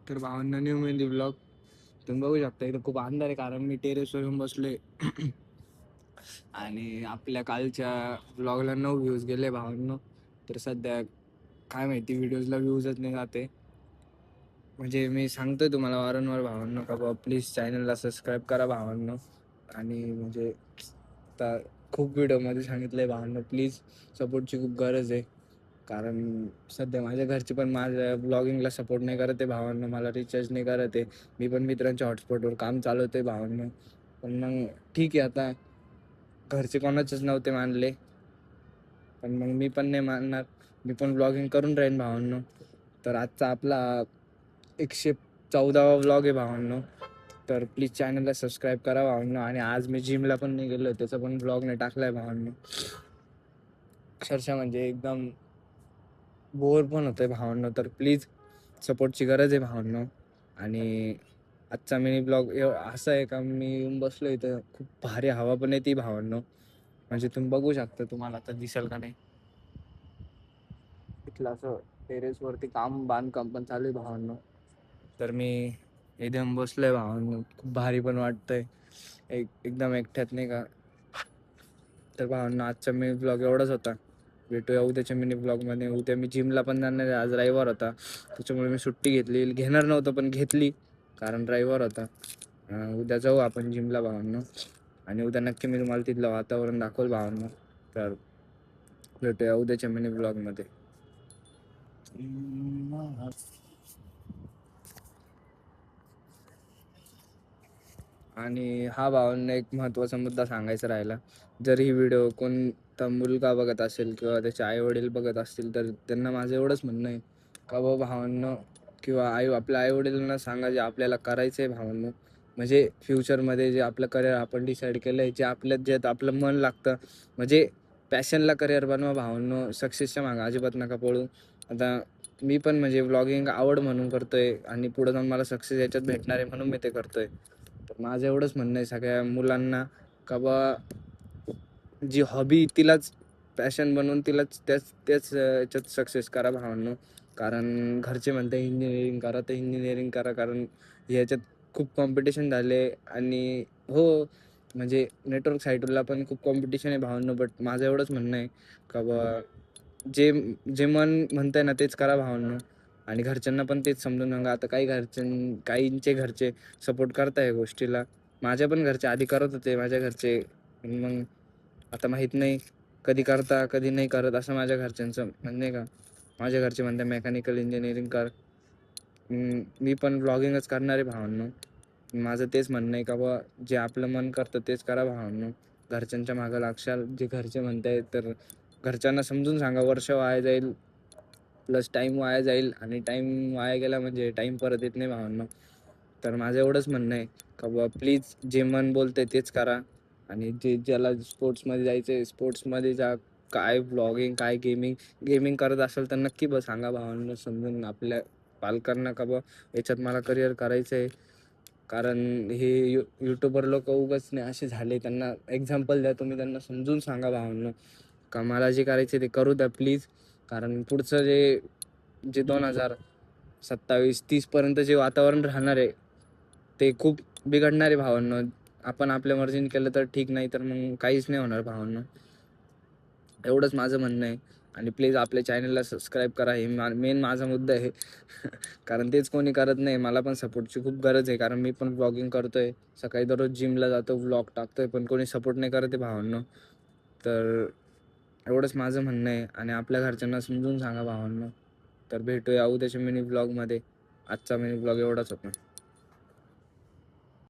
तर भावांना new mehndi blog तुम्ही बघू शकता. इथं खूप अंधार आहे कारण मी टेरेसवर येऊन बसलोय. आणि आपल्या कालच्या ब्लॉगला 9 व्ह्यूज गेले भावांनो. तर सध्या काय माहिती व्हिडिओजला व्ह्यूजच नाही जाते. म्हणजे मी सांगतोय तुम्हाला वारंवार भावांनो का बाबा प्लीज चॅनलला सबस्क्राईब करा भावांनो. आणि म्हणजे आता खूप व्हिडिओमध्ये सांगितलंय भावांनो प्लीज सपोर्टची खूप गरज आहे. कारण सध्या माझ्या घरचे पण माझ्या ब्लॉगिंगला सपोर्ट नाही करत आहे भावांनो. मला रिचार्ज नाही करत आहे. मी पण मित्रांच्या हॉटस्पॉटवर काम चालवतोय भावांनो. पण मग ठीक आहे, आता घरचे कोणाचेच नव्हते मानले, पण मग मी पण नाही मानणार. मी पण ब्लॉगिंग करून राहीन भावांनो. तर आजचा आपला 114वा व्लॉग आहे भावांनो. तर प्लीज चॅनलला सबस्क्राईब करा भावांनो. आणि आज मी जिमला पण नाही गेलो, त्याचा पण ब्लॉग नाही टाकलाय भावांनो. अक्षरशः म्हणजे एकदम बोर पण होतंय भावांनो. तर प्लीज सपोर्टची गरज आहे भावांनो. आणि आजचा मिनी ब्लॉग असा आहे का मी येऊन बसलो इथं, खूप भारी हवा पण येते भावांनो. म्हणजे तुम्ही बघू शकता, तुम्हाला आता दिसेल का नाही, इथलं असं टेरेसवरती बांधकाम पण चालू आहे भावांनो. तर मी एकदम बसलोय भावांनो, खूप भारी पण वाटतंय एकदम एकट्यात नाही का. तर भावांनो आजचा मिनी ब्लॉग एवढाच होता. भेटूया उद्याच्या मिनी ब्लॉगमध्ये. उद्या मी जिमला पण जाणार आहे. आज रविवार होता त्याच्यामुळे मी सुट्टी घेणार नव्हतं पण घेतली कारण रविवार होता. उद्या जाऊ आपण जिमला भावांनो. आणि उद्या नक्की मी तुम्हाला तिथलं वातावरण दाखवलं भावांनो. तर भेटूया उद्याच्या मिनी ब्लॉगमध्ये. आणि हा भावांनो एक महत्त्वाचा मुद्दा सांगायचा राहिला. जर ही व्हिडिओ कोणता मुलगा बघत असेल किंवा त्याचे आई वडील बघत असतील तर त्यांना माझं एवढंच म्हणणं आहे का बाबा भावांनो, किंवा आपल्या आई वडिलांना सांगा जे आपल्याला करायचं आहे भावांनो. म्हणजे फ्युचरमध्ये जे आपलं करिअर आपण डिसाईड केलं आहे, जे ज्यात आपलं मन लागतं, म्हणजे पॅशनला करिअर बनवा भावांनो. सक्सेसच्या मागं अजिबात नका पळू. आता मी पण म्हणजे व्लॉगिंग आवड म्हणून करतोय आणि पुढे जाऊन मला सक्सेस याच्यात भेटणार आहे म्हणून मी ते करतोय. तर माझं एवढंच म्हणणं आहे सगळ्या मुलांना का बा जी हॉबी तिलाच पॅशन बनवून तिलाच त्याच त्याच याच्यात सक्सेस करा भावांनो. कारण घरचे म्हणते इंजिनिअरिंग करा तर इंजिनिअरिंग करा, कारण ह्याच्यात खूप कॉम्पिटिशन झाले. आणि हो, म्हणजे नेटवर्क साईटला पण खूप कॉम्पिटिशन आहे भावांनो. बट माझं एवढंच म्हणणं आहे का बा जे जे मन म्हणतंय ना तेच करा भावांनो. आणि घरच्यांना पण तेच समजून सांगा. आता काहींचे घरचे सपोर्ट करताय या गोष्टीला. माझ्या पण घरचे आधी करत होते माझ्या घरचे, पण मग आता माहीत नाही कधी करता कधी नाही करत असं माझ्या घरच्यांचं म्हणणं आहे. का माझ्या घरचे म्हणतात मेकॅनिकल इंजिनिअरिंग कर. मी पण ब्लॉगिंगच करणार आहे भावांनो. माझं तेच म्हणणं आहे का बा जे आपलं मन करतं तेच करा भावांनो. घरच्यांच्या मागं लागशाल जे घरचे म्हणतायत तर घरच्यांना समजून सांगा. वर्ष वाया जाईल प्लस टाईम वाया जाईल, आणि टाईम वाया गेला म्हणजे टाईम परत येत नाही भावांनो. तर माझं एवढंच म्हणणं आहे का बा प्लीज जे मन बोलतंय तेच करा. आणि ज्याला स्पोर्ट्समध्ये जायचं आहे स्पोर्ट्समध्ये जा. काय ब्लॉगिंग काय गेमिंग करत असेल तर नक्की सांगा भावांनो समजून आपल्या पालकांना का बा याच्यात मला करिअर करायचं आहे. कारण हे यूट्यूबर लोक उगाच नाही असे झाले, त्यांना एक्झाम्पल द्या तुम्ही, त्यांना समजून सांगा भावांनो का मला जे करायचं ते करू द्या प्लीज. कारण पुढचं जे जे 2027-30 पर्यंत जे वातावरण राहणार आहे ते खूप बिघडणार आहे भावांनो. आपण आपल्या मर्जीने केलं तर ठीक, नाही तर मग काहीच नाही होणार भावांनो. एवढंच माझं म्हणणं आहे. आणि प्लीज आपल्या चॅनलला सबस्क्राईब करा, हे मेन माझा मुद्दा आहे. कारण तेच कोणी करत नाही. मला पण सपोर्टची खूप गरज आहे कारण मी पण ब्लॉगिंग करतोय, सकाळी दररोज जिमला जातो, व्लॉग टाकतोय, पण कोणी सपोर्ट नाही करत आहे भावांनो. तर एवढंच माझं म्हणणं आहे. आणि आपल्या घरच्यांना समजून सांगा भावांनो. तर भेटूया उद्याच्या मिनी ब्लॉगमध्ये. आजचा मिनी ब्लॉग एवढाच होता.